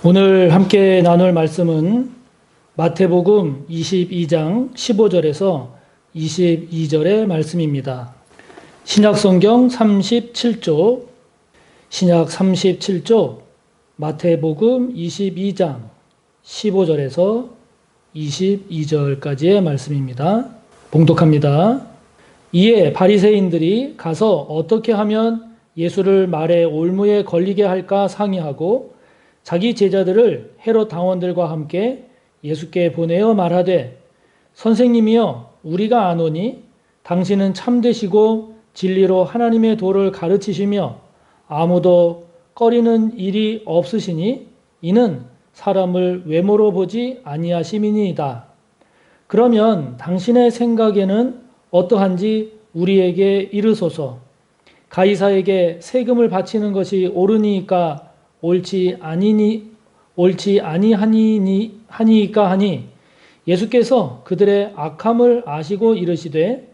오늘 함께 나눌 말씀은 마태복음 22장 15절에서 22절의 말씀입니다. 신약성경 37조, 신약 37조, 마태복음 22장 15절에서 22절까지의 말씀입니다. 봉독합니다. 이에 바리새인들이 가서 어떻게 하면 예수를 말에 올무에 걸리게 할까 상의하고 자기 제자들을 헤롯 당원들과 함께 예수께 보내어 말하되 선생님이여 우리가 아노니 당신은 참되시고 진리로 하나님의 도를 가르치시며 아무도 꺼리는 일이 없으시니 이는 사람을 외모로 보지 아니하심이니이다. 그러면 당신의 생각에는 어떠한지 우리에게 이르소서. 가이사에게 세금을 바치는 것이 옳으니까 옳지 아니하니까 하니 예수께서 그들의 악함을 아시고 이르시되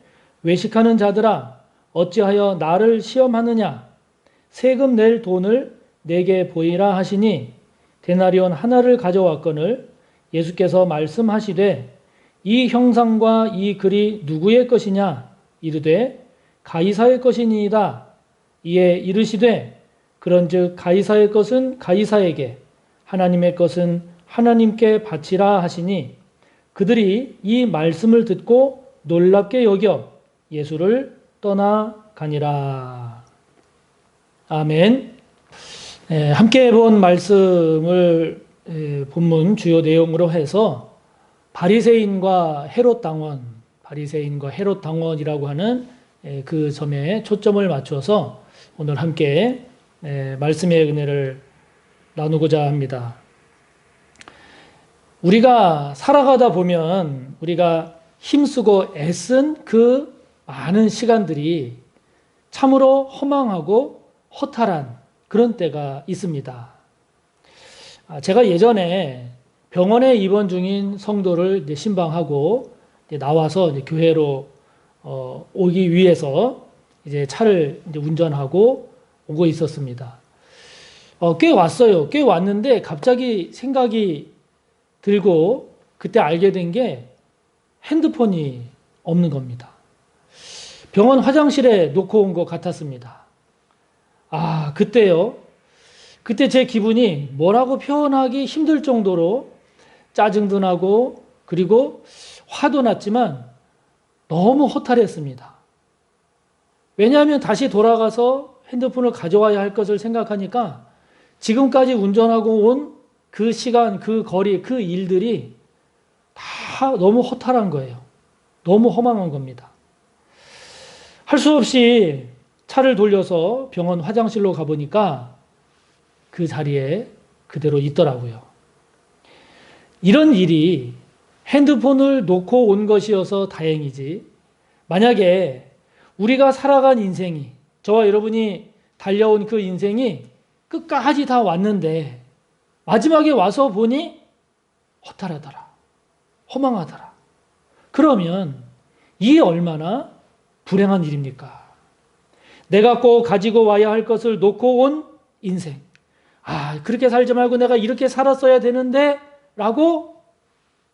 외식하는 자들아 어찌하여 나를 시험하느냐 세금 낼 돈을 내게 보이라 하시니 데나리온 하나를 가져왔거늘 예수께서 말씀하시되 이 형상과 이 글이 누구의 것이냐 이르되 가이사의 것이니이다. 이에 이르시되 그런즉 가이사의 것은 가이사에게 하나님의 것은 하나님께 바치라 하시니 그들이 이 말씀을 듣고 놀랍게 여겨 예수를 떠나가니라. 아멘. 함께 본 말씀을 본문 주요 내용으로 해서 바리새인과 헤롯 당원이라고 하는 그 점에 초점을 맞춰서 오늘 함께 말씀의 은혜를 나누고자 합니다. 우리가 살아가다 보면 우리가 힘쓰고 애쓴 그 많은 시간들이 참으로 허망하고 허탈한 그런 때가 있습니다. 제가 예전에 병원에 입원 중인 성도를 신방하고 나와서 교회로 오기 위해서 차를 운전하고 오고 있었습니다. 꽤 왔어요. 꽤 왔는데 갑자기 생각이 들고 그때 알게 된 게 핸드폰이 없는 겁니다. 병원 화장실에 놓고 온 것 같았습니다. 그때요. 그때 제 기분이 뭐라고 표현하기 힘들 정도로 짜증도 나고 그리고 화도 났지만 너무 허탈했습니다. 왜냐하면 다시 돌아가서 핸드폰을 가져와야 할 것을 생각하니까 지금까지 운전하고 온 그 시간, 그 거리, 그 일들이 다 너무 허탈한 거예요. 너무 허망한 겁니다. 할 수 없이 차를 돌려서 병원 화장실로 가보니까 그 자리에 그대로 있더라고요. 이런 일이 핸드폰을 놓고 온 것이어서 다행이지 만약에 우리가 살아간 인생이 저와 여러분이 달려온 그 인생이 끝까지 다 왔는데 마지막에 와서 보니 허탈하더라. 허망하더라. 그러면 이게 얼마나 불행한 일입니까? 내가 꼭 가지고 와야 할 것을 놓고 온 인생. 그렇게 살지 말고 내가 이렇게 살았어야 되는데 라고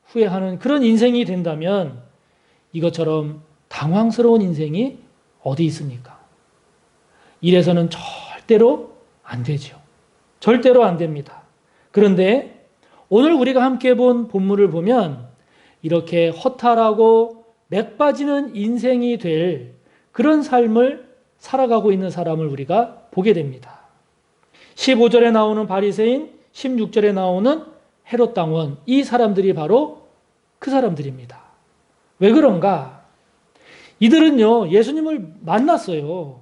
후회하는 그런 인생이 된다면 이것처럼 당황스러운 인생이 어디 있습니까? 이래서는 절대로 안 되죠. 절대로 안 됩니다. 그런데 오늘 우리가 함께 본 본문을 보면 이렇게 허탈하고 맥 빠지는 인생이 될 그런 삶을 살아가고 있는 사람을 우리가 보게 됩니다. 15절에 나오는 바리새인, 16절에 나오는 헤롯 당원, 이 사람들이 바로 그 사람들입니다. 왜 그런가? 이들은요, 예수님을 만났어요.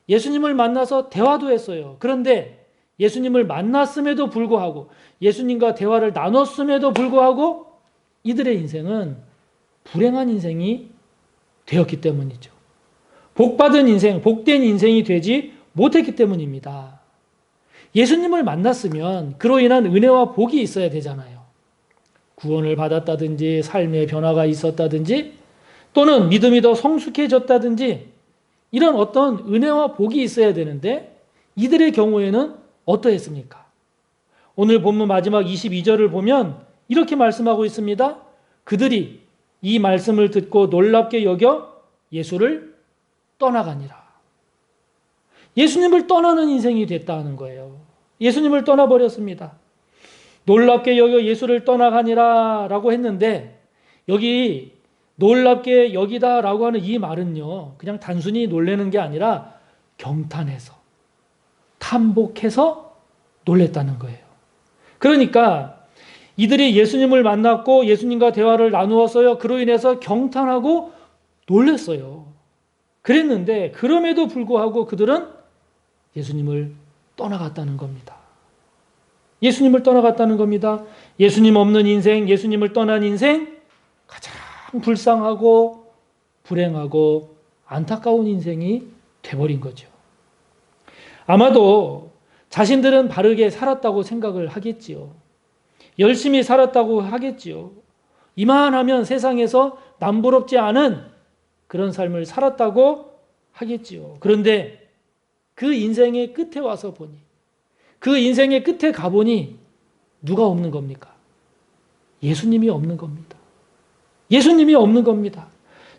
예수님을 만나서 대화도 했어요. 그런데 예수님을 만났음에도 불구하고 예수님과 대화를 나눴음에도 불구하고 이들의 인생은 불행한 인생이 되었기 때문이죠. 복받은 인생, 복된 인생이 되지 못했기 때문입니다. 예수님을 만났으면 그로 인한 은혜와 복이 있어야 되잖아요. 구원을 받았다든지 삶의 변화가 있었다든지 또는 믿음이 더 성숙해졌다든지 이런 어떤 은혜와 복이 있어야 되는데 이들의 경우에는 어떠했습니까? 오늘 본문 마지막 22절을 보면 이렇게 말씀하고 있습니다. 그들이 이 말씀을 듣고 놀랍게 여겨 예수를 떠나가니라. 예수님을 떠나는 인생이 됐다는 거예요. 예수님을 떠나버렸습니다. 놀랍게 여겨 예수를 떠나가니라 라고 했는데, 여기 놀랍게 여기다 라고 하는 이 말은요, 그냥 단순히 놀라는 게 아니라 경탄해서, 탐복해서 놀랬다는 거예요. 그러니까 이들이 예수님을 만났고 예수님과 대화를 나누었어요. 그로 인해서 경탄하고 놀랐어요. 그랬는데 그럼에도 불구하고 그들은 예수님을 떠나갔다는 겁니다. 예수님을 떠나갔다는 겁니다. 예수님 없는 인생, 예수님을 떠난 인생, 가장 불쌍하고 불행하고 안타까운 인생이 돼버린 거죠. 아마도 자신들은 바르게 살았다고 생각을 하겠지요. 열심히 살았다고 하겠지요. 이만하면 세상에서 남부럽지 않은 그런 삶을 살았다고 하겠지요. 그런데 그 인생의 끝에 와서 보니, 그 인생의 끝에 가보니 누가 없는 겁니까? 예수님이 없는 겁니다. 예수님이 없는 겁니다.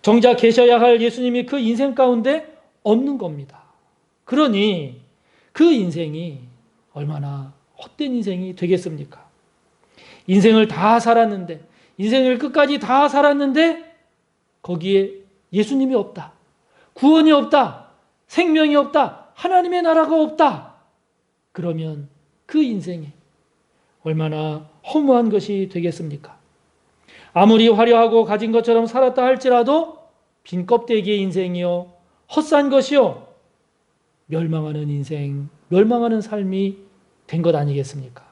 정작 계셔야 할 예수님이 그 인생 가운데 없는 겁니다. 그러니 그 인생이 얼마나 헛된 인생이 되겠습니까? 인생을 다 살았는데, 인생을 끝까지 다 살았는데 거기에 예수님이 없다. 구원이 없다. 생명이 없다. 하나님의 나라가 없다. 그러면 그 인생이 얼마나 허무한 것이 되겠습니까? 아무리 화려하고 가진 것처럼 살았다 할지라도 빈 껍데기의 인생이요, 헛산 것이요, 멸망하는 인생, 멸망하는 삶이 된 것 아니겠습니까?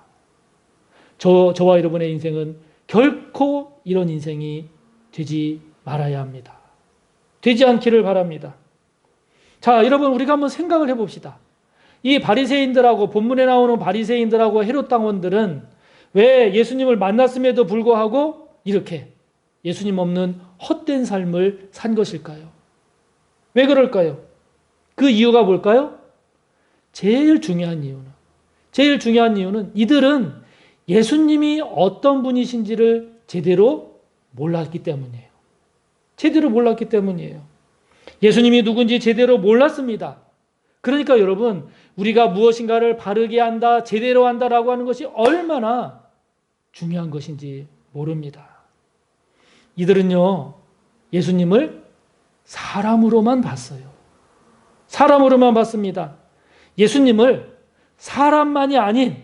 저와 여러분의 인생은 결코 이런 인생이 되지 말아야 합니다. 되지 않기를 바랍니다. 자, 여러분, 우리가 한번 생각을 해봅시다. 이 바리새인들하고, 본문에 나오는 바리새인들하고 헤롯 당원들은 왜 예수님을 만났음에도 불구하고 이렇게 예수님 없는 헛된 삶을 산 것일까요? 왜 그럴까요? 그 이유가 뭘까요? 제일 중요한 이유는 이들은 예수님이 어떤 분이신지를 제대로 몰랐기 때문이에요. 제대로 몰랐기 때문이에요. 예수님이 누군지 제대로 몰랐습니다. 그러니까 여러분, 우리가 무엇인가를 바르게 한다, 제대로 한다라고 하는 것이 얼마나 중요한 것인지 모릅니다. 이들은요, 예수님을 사람으로만 봤어요. 사람으로만 봤습니다. 예수님을 사람만이 아닌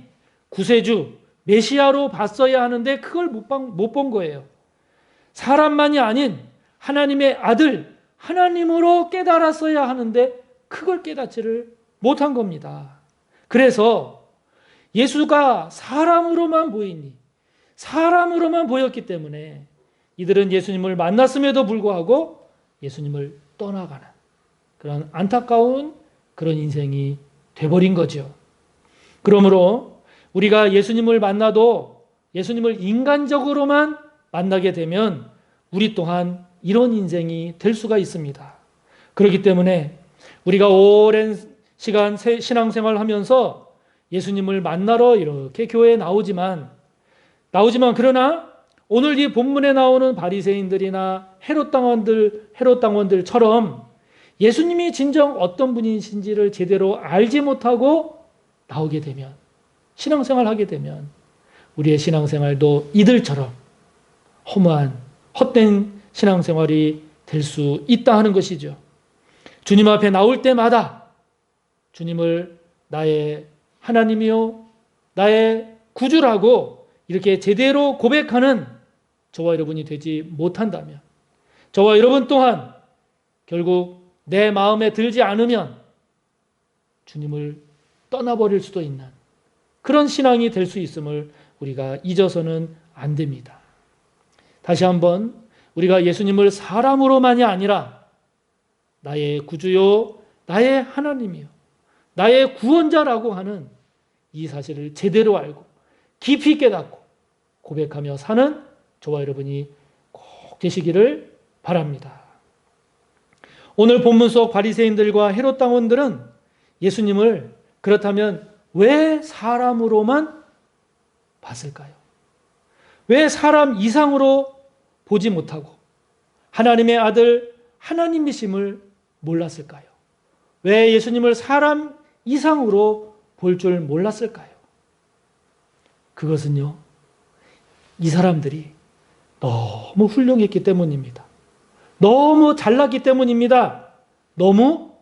구세주, 메시아로 봤어야 하는데 그걸 못 본 거예요. 사람만이 아닌 하나님의 아들, 하나님으로 깨달았어야 하는데 그걸 깨닫지를 못한 겁니다. 그래서 예수가 사람으로만 보이니, 사람으로만 보였기 때문에 이들은 예수님을 만났음에도 불구하고 예수님을 떠나가는 그런 안타까운 그런 인생이 돼버린 거죠. 그러므로 우리가 예수님을 만나도 예수님을 인간적으로만 만나게 되면 우리 또한 이런 인생이 될 수가 있습니다. 그렇기 때문에 우리가 오랜 시간 신앙생활을 하면서 예수님을 만나러 이렇게 교회에 나오지만 그러나 오늘 이 본문에 나오는 바리새인들이나 헤롯 당원들처럼 예수님이 진정 어떤 분이신지를 제대로 알지 못하고 나오게 되면, 신앙생활 하게 되면 우리의 신앙생활도 이들처럼 허무한 헛된 신앙생활이 될 수 있다 하는 것이죠. 주님 앞에 나올 때마다 주님을 나의 하나님이요, 나의 구주라고 이렇게 제대로 고백하는 저와 여러분이 되지 못한다면, 저와 여러분 또한 결국 내 마음에 들지 않으면 주님을 떠나버릴 수도 있는 그런 신앙이 될 수 있음을 우리가 잊어서는 안 됩니다. 다시 한번 우리가 예수님을 사람으로만이 아니라 나의 구주요, 나의 하나님이요, 나의 구원자라고 하는 이 사실을 제대로 알고 깊이 깨닫고 고백하며 사는 저와 여러분이 꼭 되시기를 바랍니다. 오늘 본문 속 바리새인들과 헤롯 당원들은 예수님을 그렇다면 왜 사람으로만 봤을까요? 왜 사람 이상으로 보지 못하고 하나님의 아들 하나님이심을 몰랐을까요? 왜 예수님을 사람 이상으로 볼 줄 몰랐을까요? 그것은요, 이 사람들이 너무 훌륭했기 때문입니다. 너무 잘났기 때문입니다. 너무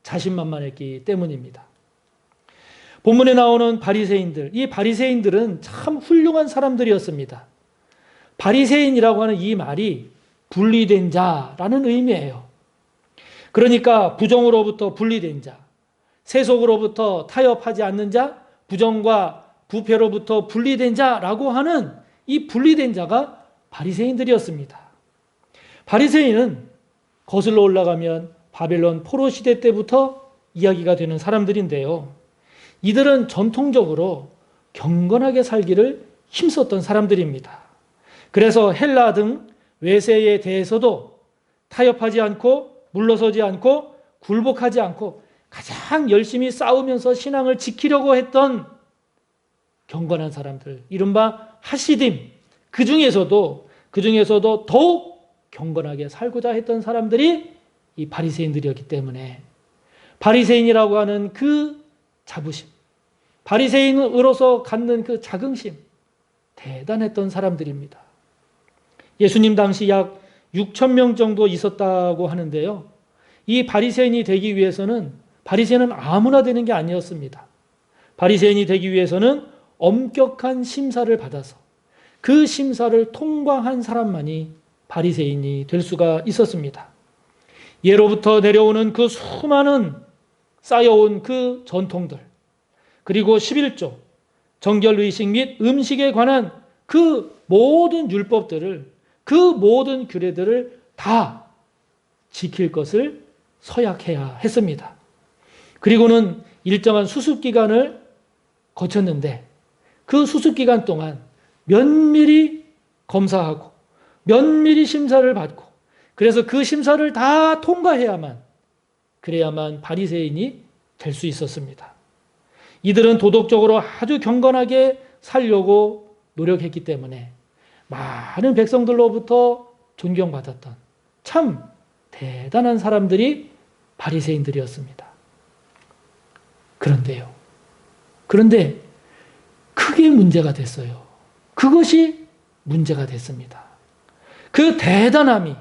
자신만만했기 때문입니다. 본문에 나오는 바리새인들, 이 바리새인들은 참 훌륭한 사람들이었습니다. 바리새인이라고 하는 이 말이 분리된 자라는 의미예요. 그러니까 부정으로부터 분리된 자, 세속으로부터 타협하지 않는 자, 부정과 부패로부터 분리된 자라고 하는 이 분리된 자가 바리새인들이었습니다. 바리새인은 거슬러 올라가면 바벨론 포로 시대 때부터 이야기가 되는 사람들인데요. 이들은 전통적으로 경건하게 살기를 힘썼던 사람들입니다. 그래서 헬라 등 외세에 대해서도 타협하지 않고 물러서지 않고 굴복하지 않고 가장 열심히 싸우면서 신앙을 지키려고 했던 경건한 사람들, 이른바 하시딤, 그 중에서도 더욱 경건하게 살고자 했던 사람들이 이 바리새인들이었기 때문에 바리새인이라고 하는 그 자부심, 바리새인으로서 갖는 그 자긍심, 대단했던 사람들입니다. 예수님 당시 약 6천 명 정도 있었다고 하는데요. 이 바리새인이 되기 위해서는 바리새인은 아무나 되는 게 아니었습니다. 바리새인이 되기 위해서는 엄격한 심사를 받아서 그 심사를 통과한 사람만이 바리새인이 될 수가 있었습니다. 예로부터 내려오는 그 수많은 쌓여온 그 전통들, 그리고 11조, 정결의식 및 음식에 관한 그 모든 율법들을, 그 모든 규례들을 다 지킬 것을 서약해야 했습니다. 그리고는 일정한 수습기간을 거쳤는데 그 수습기간 동안 면밀히 검사하고 면밀히 심사를 받고 그래서 그 심사를 다 통과해야만 그래야만 바리새인이 될 수 있었습니다. 이들은 도덕적으로 아주 경건하게 살려고 노력했기 때문에 많은 백성들로부터 존경받았던 참 대단한 사람들이 바리새인들이었습니다. 그런데 크게 문제가 됐어요. 그것이 문제가 됐습니다. 그 대단함이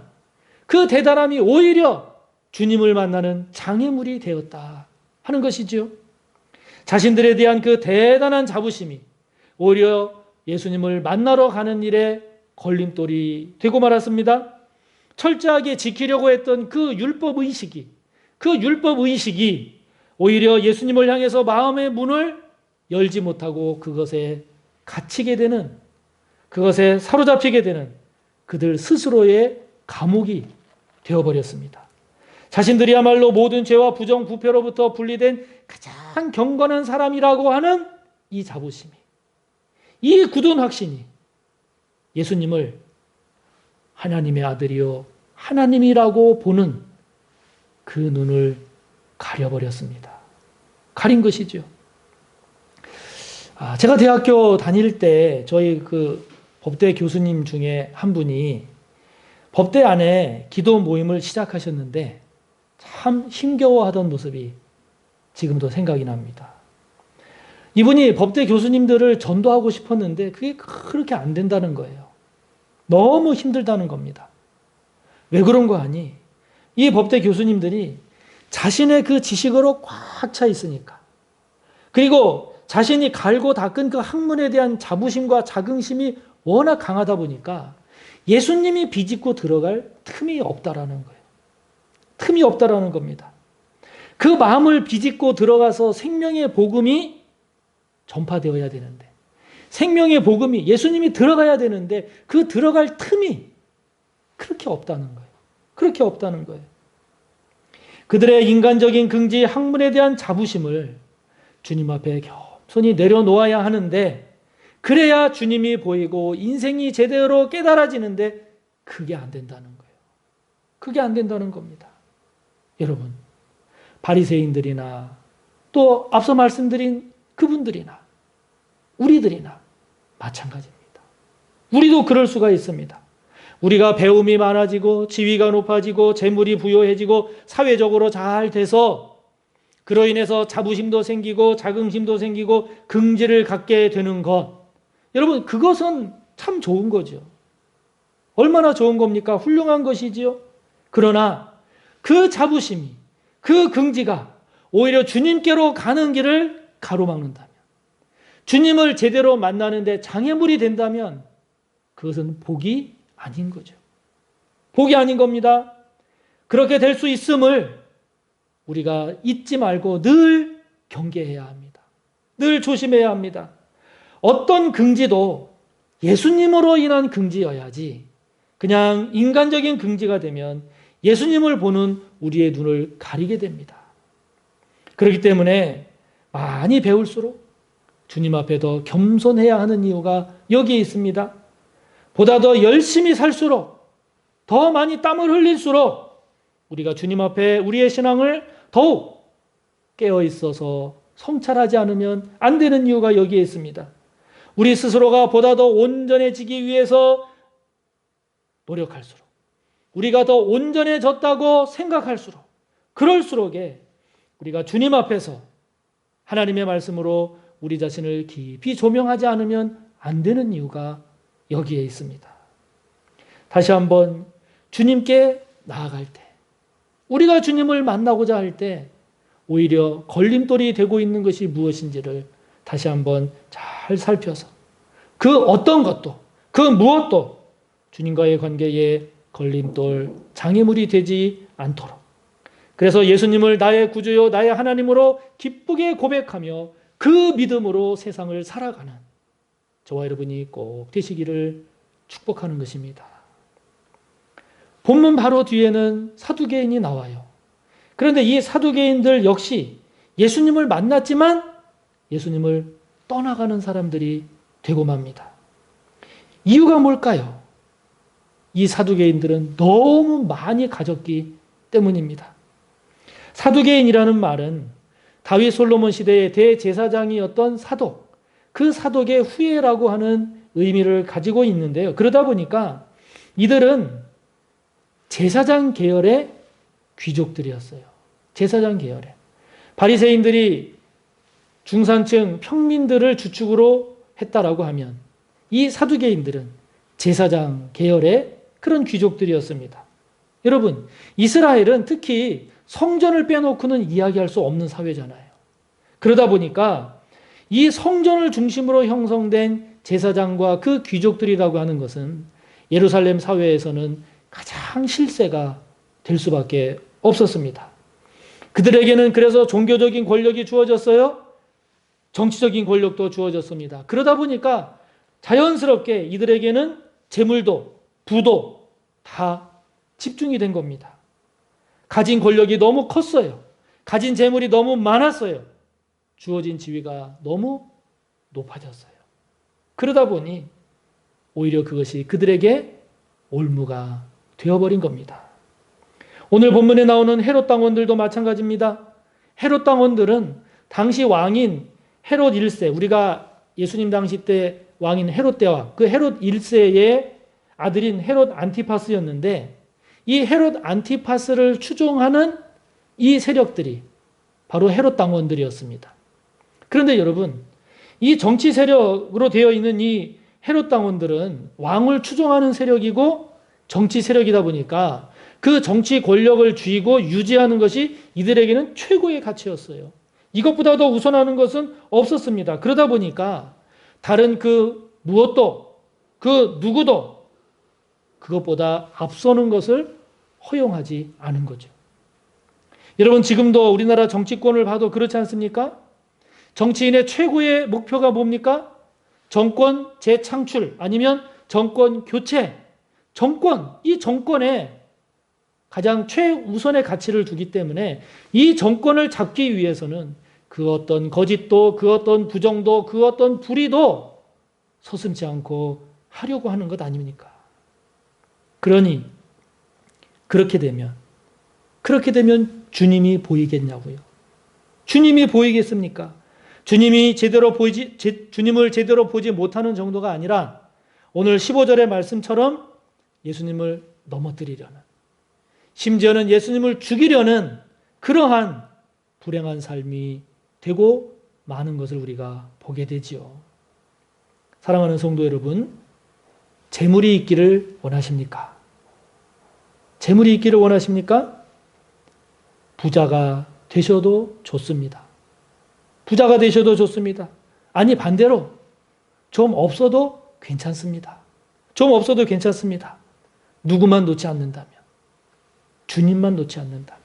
오히려 주님을 만나는 장애물이 되었다 하는 것이죠. 자신들에 대한 그 대단한 자부심이 오히려 예수님을 만나러 가는 일에 걸림돌이 되고 말았습니다. 철저하게 지키려고 했던 그 율법의식이 오히려 예수님을 향해서 마음의 문을 열지 못하고 그것에 갇히게 되는, 그것에 사로잡히게 되는 그들 스스로의 감옥이 되어버렸습니다. 자신들이야말로 모든 죄와 부정, 부패로부터 분리된 가장 경건한 사람이라고 하는 이 자부심이, 이 굳은 확신이 예수님을 하나님의 아들이요 하나님이라고 보는 그 눈을 가려버렸습니다. 가린 것이죠. 제가 대학교 다닐 때 저희 그 법대 교수님 중에 한 분이 법대 안에 기도 모임을 시작하셨는데 참 힘겨워하던 모습이 지금도 생각이 납니다. 이분이 법대 교수님들을 전도하고 싶었는데 그게 그렇게 안 된다는 거예요. 너무 힘들다는 겁니다. 왜 그런 거 아니? 이 법대 교수님들이 자신의 그 지식으로 꽉 차 있으니까, 그리고 자신이 갈고 닦은 그 학문에 대한 자부심과 자긍심이 워낙 강하다 보니까 예수님이 비집고 들어갈 틈이 없다라는 거예요. 틈이 없다라는 겁니다. 그 마음을 비집고 들어가서 생명의 복음이 전파되어야 되는데, 생명의 복음이 예수님이 들어가야 되는데 그 들어갈 틈이 그렇게 없다는 거예요. 그렇게 없다는 거예요. 그들의 인간적인 긍지, 학문에 대한 자부심을 주님 앞에 겸손히 내려놓아야 하는데, 그래야 주님이 보이고 인생이 제대로 깨달아지는데 그게 안 된다는 거예요. 그게 안 된다는 겁니다. 여러분, 바리새인들이나 또 앞서 말씀드린 그분들이나 우리들이나 마찬가지입니다. 우리도 그럴 수가 있습니다. 우리가 배움이 많아지고 지위가 높아지고 재물이 부요해지고 사회적으로 잘 돼서 그로 인해서 자부심도 생기고 자긍심도 생기고 긍지를 갖게 되는 것. 여러분, 그것은 참 좋은 거죠. 얼마나 좋은 겁니까? 훌륭한 것이지요. 그러나 그 자부심이, 그 긍지가 오히려 주님께로 가는 길을 가로막는다면, 주님을 제대로 만나는데 장애물이 된다면 그것은 복이 아닌 거죠. 복이 아닌 겁니다. 그렇게 될 수 있음을 우리가 잊지 말고 늘 경계해야 합니다. 늘 조심해야 합니다. 어떤 긍지도 예수님으로 인한 긍지여야지 그냥 인간적인 긍지가 되면 예수님을 보는 우리의 눈을 가리게 됩니다. 그렇기 때문에 많이 배울수록 주님 앞에 더 겸손해야 하는 이유가 여기에 있습니다. 보다 더 열심히 살수록, 더 많이 땀을 흘릴수록 우리가 주님 앞에 우리의 신앙을 더욱 깨어 있어서 성찰하지 않으면 안 되는 이유가 여기에 있습니다. 우리 스스로가 보다 더 온전해지기 위해서 노력할수록, 우리가 더 온전해졌다고 생각할수록, 그럴수록에 우리가 주님 앞에서 하나님의 말씀으로 우리 자신을 깊이 조명하지 않으면 안 되는 이유가 여기에 있습니다. 다시 한번 주님께 나아갈 때, 우리가 주님을 만나고자 할 때 오히려 걸림돌이 되고 있는 것이 무엇인지를 다시 한번 잘 살펴서 그 어떤 것도, 그 무엇도 주님과의 관계에 걸림돌, 장애물이 되지 않도록, 그래서 예수님을 나의 구주요 나의 하나님으로 기쁘게 고백하며 그 믿음으로 세상을 살아가는 저와 여러분이 꼭 되시기를 축복하는 것입니다. 본문 바로 뒤에는 사두개인이 나와요. 그런데 이 사두개인들 역시 예수님을 만났지만 예수님을 떠나가는 사람들이 되고 맙니다. 이유가 뭘까요? 이 사두개인들은 너무 많이 가졌기 때문입니다. 사두개인이라는 말은 다윗 솔로몬 시대의 대제사장이었던 사독, 그 사독의 후예라고 하는 의미를 가지고 있는데요. 그러다 보니까 이들은 제사장 계열의 귀족들이었어요. 제사장 계열의. 바리새인들이 중산층 평민들을 주축으로 했다라고 하면 이 사두개인들은 제사장 계열의 그런 귀족들이었습니다. 여러분, 이스라엘은 특히 성전을 빼놓고는 이야기할 수 없는 사회잖아요. 그러다 보니까 이 성전을 중심으로 형성된 제사장과 그 귀족들이라고 하는 것은 예루살렘 사회에서는 가장 실세가 될 수밖에 없었습니다. 그들에게는 그래서 종교적인 권력이 주어졌어요. 정치적인 권력도 주어졌습니다. 그러다 보니까 자연스럽게 이들에게는 재물도 부도 다 집중이 된 겁니다. 가진 권력이 너무 컸어요. 가진 재물이 너무 많았어요. 주어진 지위가 너무 높아졌어요. 그러다 보니 오히려 그것이 그들에게 올무가 되어버린 겁니다. 오늘 본문에 나오는 헤롯 당원들도 마찬가지입니다. 헤롯 당원들은 당시 왕인 헤롯 1세, 우리가 예수님 당시 때 왕인 헤롯 때와 그 헤롯 1세의 아들인 헤롯 안티파스였는데, 이 헤롯 안티파스를 추종하는 이 세력들이 바로 헤롯 당원들이었습니다. 그런데 여러분, 이 정치 세력으로 되어 있는 이 헤롯 당원들은 왕을 추종하는 세력이고 정치 세력이다 보니까 그 정치 권력을 쥐고 유지하는 것이 이들에게는 최고의 가치였어요. 이것보다 더 우선하는 것은 없었습니다. 그러다 보니까 다른 그 무엇도, 그 누구도 그것보다 앞서는 것을 허용하지 않은 거죠. 여러분, 지금도 우리나라 정치권을 봐도 그렇지 않습니까? 정치인의 최고의 목표가 뭡니까? 정권 재창출 아니면 정권 교체. 이 정권에 가장 최우선의 가치를 두기 때문에 이 정권을 잡기 위해서는 그 어떤 거짓도, 그 어떤 부정도, 그 어떤 불의도 서슴지 않고 하려고 하는 것 아닙니까? 그러니 그렇게 되면 주님이 보이겠냐고요. 주님이 보이겠습니까? 주님을 제대로 보지 못하는 정도가 아니라 오늘 15절의 말씀처럼 예수님을 넘어뜨리려는, 심지어는 예수님을 죽이려는 그러한 불행한 삶이 되고 많은 것을 우리가 보게 되지요. 사랑하는 성도 여러분, 재물이 있기를 원하십니까? 재물이 있기를 원하십니까? 부자가 되셔도 좋습니다. 부자가 되셔도 좋습니다. 아니, 반대로 좀 없어도 괜찮습니다. 좀 없어도 괜찮습니다. 누구만 놓지 않는다면, 주님만 놓지 않는다면,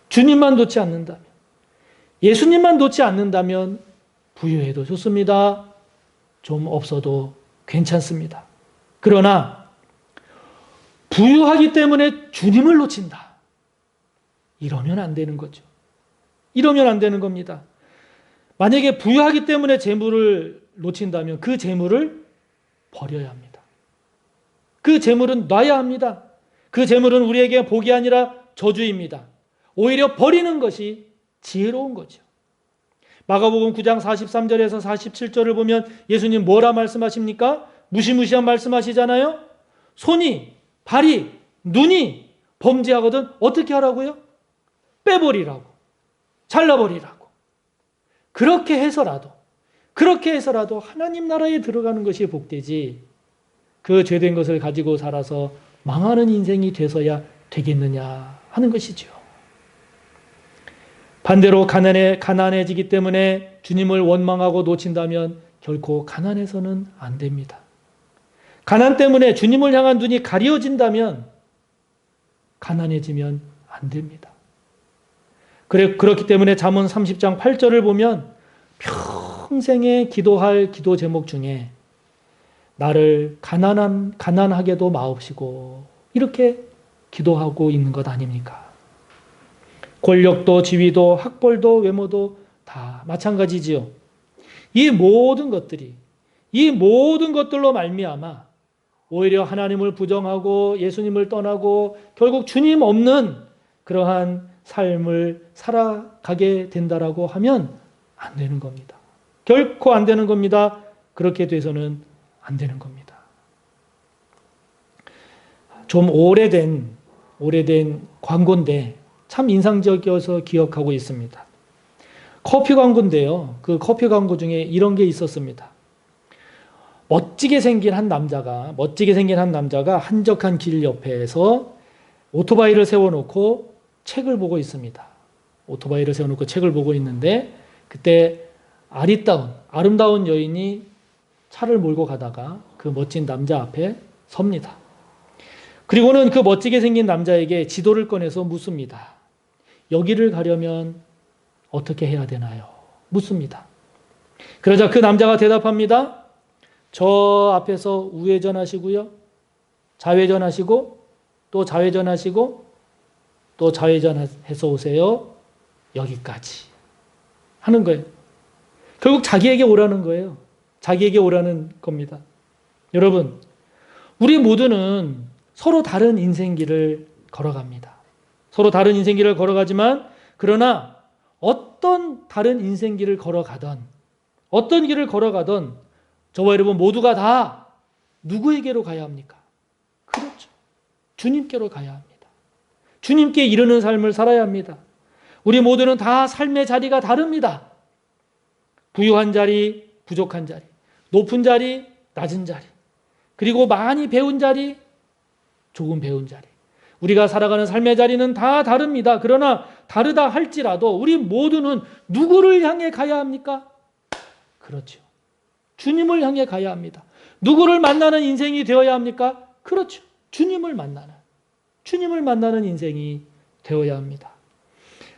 주님만 놓지 않는다면, 예수님만 놓지 않는다면 부유해도 좋습니다. 좀 없어도 괜찮습니다. 그러나 부유하기 때문에 주님을 놓친다. 이러면 안 되는 거죠. 이러면 안 되는 겁니다. 만약에 부유하기 때문에 재물을 놓친다면 그 재물을 버려야 합니다. 그 재물은 놔야 합니다. 그 재물은 우리에게 복이 아니라 저주입니다. 오히려 버리는 것이 지혜로운 거죠. 마가복음 9장 43절에서 47절을 보면 예수님 뭐라 말씀하십니까? 무시무시한 말씀하시잖아요. 손이, 발이, 눈이 범죄하거든 어떻게 하라고요? 빼버리라고, 잘라버리라고. 그렇게 해서라도 하나님 나라에 들어가는 것이 복되지, 그 죄된 것을 가지고 살아서 망하는 인생이 돼서야 되겠느냐 하는 것이죠. 반대로 가난해지기 때문에 주님을 원망하고 놓친다면 결코 가난해서는 안 됩니다. 가난 때문에 주님을 향한 눈이 가려진다면 가난해지면 안 됩니다. 그렇기 때문에 잠언 30장 8절을 보면 평생에 기도할 기도 제목 중에 나를 가난하게도 마옵시고 이렇게 기도하고 있는 것 아닙니까? 권력도 지위도 학벌도 외모도 다 마찬가지지요. 이 모든 것들로 말미암아 오히려 하나님을 부정하고 예수님을 떠나고 결국 주님 없는 그러한 삶을 살아가게 된다라고 하면 안 되는 겁니다. 결코 안 되는 겁니다. 그렇게 돼서는 안 되는 겁니다. 좀 오래된 광고인데 참 인상적이어서 기억하고 있습니다. 커피 광고인데요. 그 커피 광고 중에 이런 게 있었습니다. 멋지게 생긴 한 남자가 한적한 길 옆에서 오토바이를 세워놓고 책을 보고 있습니다. 오토바이를 세워놓고 책을 보고 있는데 그때 아름다운 여인이 차를 몰고 가다가 그 멋진 남자 앞에 섭니다. 그리고는 그 멋지게 생긴 남자에게 지도를 꺼내서 묻습니다. 여기를 가려면 어떻게 해야 되나요? 묻습니다. 그러자 그 남자가 대답합니다. 저 앞에서 우회전하시고요. 좌회전하시고 또 좌회전하시고 또 좌회전해서 오세요. 여기까지 하는 거예요. 결국 자기에게 오라는 거예요. 자기에게 오라는 겁니다. 여러분, 우리 모두는 서로 다른 인생길을 걸어갑니다. 서로 다른 인생길을 걸어가지만 그러나 어떤 다른 인생길을 걸어가던 어떤 길을 걸어가던 저와 여러분 모두가 다 누구에게로 가야 합니까? 그렇죠. 주님께로 가야 합니다. 주님께 이르는 삶을 살아야 합니다. 우리 모두는 다 삶의 자리가 다릅니다. 부유한 자리, 부족한 자리, 높은 자리, 낮은 자리, 그리고 많이 배운 자리, 조금 배운 자리. 우리가 살아가는 삶의 자리는 다 다릅니다. 그러나 다르다 할지라도 우리 모두는 누구를 향해 가야 합니까? 그렇죠. 주님을 향해 가야 합니다. 누구를 만나는 인생이 되어야 합니까? 그렇죠. 주님을 만나는 인생이 되어야 합니다.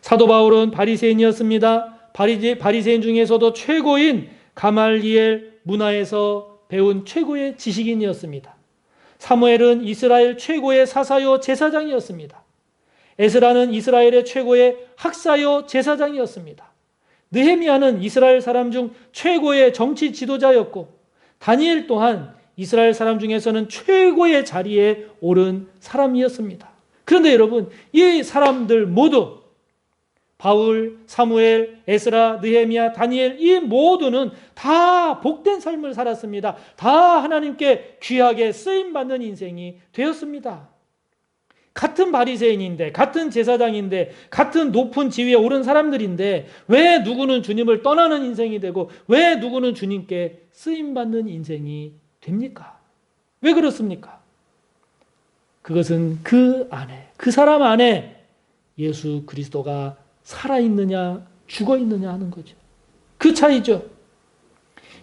사도 바울은 바리새인이었습니다. 바리새인 중에서도 최고인 가말리엘 문화에서 배운 최고의 지식인이었습니다. 사무엘은 이스라엘 최고의 사사요 제사장이었습니다. 에스라는 이스라엘의 최고의 학사요 제사장이었습니다. 느헤미야는 이스라엘 사람 중 최고의 정치 지도자였고 다니엘 또한 이스라엘 사람 중에서는 최고의 자리에 오른 사람이었습니다. 그런데 여러분, 이 사람들 모두 바울, 사무엘, 에스라, 느헤미야, 다니엘 이 모두는 다 복된 삶을 살았습니다. 다 하나님께 귀하게 쓰임받는 인생이 되었습니다. 같은 바리새인인데, 같은 제사장인데, 같은 높은 지위에 오른 사람들인데 왜 누구는 주님을 떠나는 인생이 되고 왜 누구는 주님께 쓰임받는 인생이 됩니까? 왜 그렇습니까? 그것은 그 안에, 그 사람 안에 예수 그리스도가 살아있느냐 죽어있느냐 하는 거죠. 그 차이죠.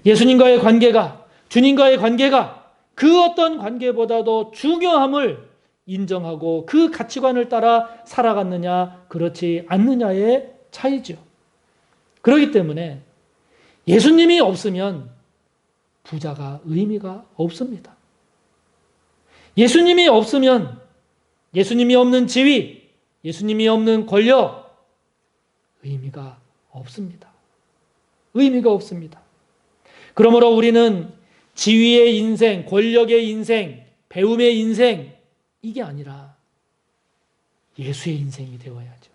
예수님과의 관계가, 주님과의 관계가 그 어떤 관계보다도 중요함을 인정하고 그 가치관을 따라 살아갔느냐 그렇지 않느냐의 차이죠. 그렇기 때문에 예수님이 없으면 부자가 의미가 없습니다. 예수님이 없으면 예수님이 없는 지위, 예수님이 없는 권력 의미가 없습니다. 의미가 없습니다. 그러므로 우리는 지위의 인생, 권력의 인생, 배움의 인생 이게 아니라 예수의 인생이 되어야죠.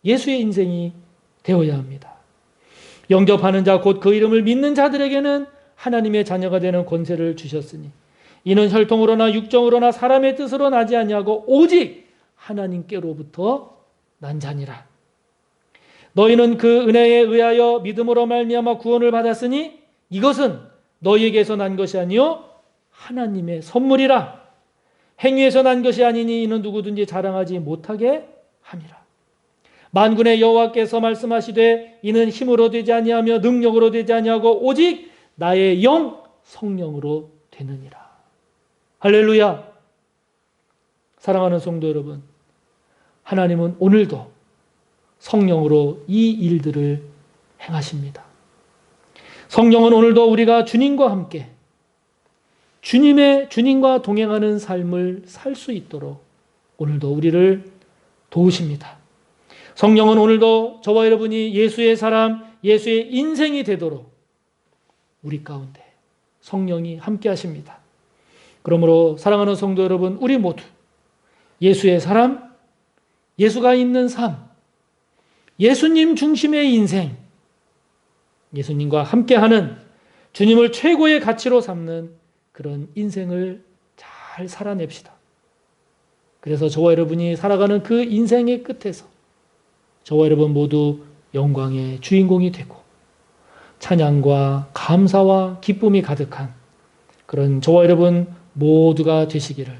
예수의 인생이 되어야 합니다. 영접하는 자 곧 그 이름을 믿는 자들에게는 하나님의 자녀가 되는 권세를 주셨으니 이는 혈통으로나 육정으로나 사람의 뜻으로 나지 아니하고 오직 하나님께로부터 난 자니라. 너희는 그 은혜에 의하여 믿음으로 말미암아 구원을 받았으니 이것은 너희에게서 난 것이 아니요 하나님의 선물이라. 행위에서 난 것이 아니니 이는 누구든지 자랑하지 못하게 함이라. 만군의 여호와께서 말씀하시되 이는 힘으로 되지 아니하며 능력으로 되지 아니하고 오직 나의 영 성령으로 되느니라. 할렐루야. 사랑하는 성도 여러분, 하나님은 오늘도 성령으로 이 일들을 행하십니다. 성령은 오늘도 우리가 주님과 함께 주님과 동행하는 삶을 살 수 있도록 오늘도 우리를 도우십니다. 성령은 오늘도 저와 여러분이 예수의 사람, 예수의 인생이 되도록 우리 가운데 성령이 함께 하십니다. 그러므로 사랑하는 성도 여러분, 우리 모두 예수의 사람, 예수가 있는 삶, 예수님 중심의 인생, 예수님과 함께하는 주님을 최고의 가치로 삼는 그런 인생을 잘 살아냅시다. 그래서 저와 여러분이 살아가는 그 인생의 끝에서 저와 여러분 모두 영광의 주인공이 되고 찬양과 감사와 기쁨이 가득한 그런 저와 여러분 모두가 되시기를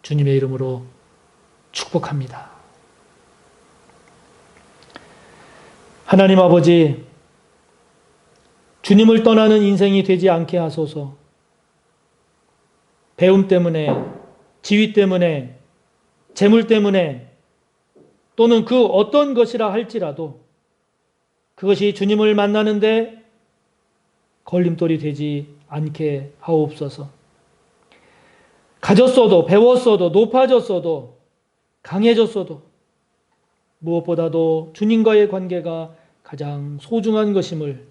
주님의 이름으로 축복합니다. 하나님 아버지, 주님을 떠나는 인생이 되지 않게 하소서. 배움 때문에, 지위 때문에, 재물 때문에 또는 그 어떤 것이라 할지라도 그것이 주님을 만나는데 걸림돌이 되지 않게 하옵소서. 가졌어도, 배웠어도, 높아졌어도, 강해졌어도 무엇보다도 주님과의 관계가 가장 소중한 것임을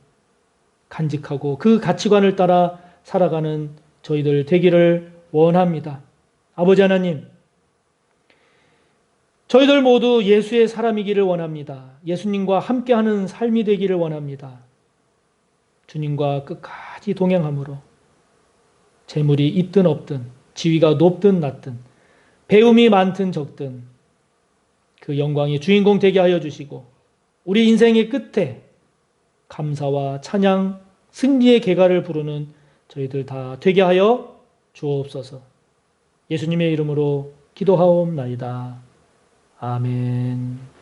간직하고 그 가치관을 따라 살아가는 저희들 되기를 원합니다. 아버지 하나님, 저희들 모두 예수의 사람이기를 원합니다. 예수님과 함께하는 삶이 되기를 원합니다. 주님과 끝까지 동행함으로 재물이 있든 없든, 지위가 높든 낮든, 배움이 많든 적든 그 영광의 주인공 되게 하여 주시고 우리 인생의 끝에 감사와 찬양, 승리의 계가를 부르는 저희들 다 되게 하여 주옵소서. 예수님의 이름으로 기도하옵나이다. 아멘.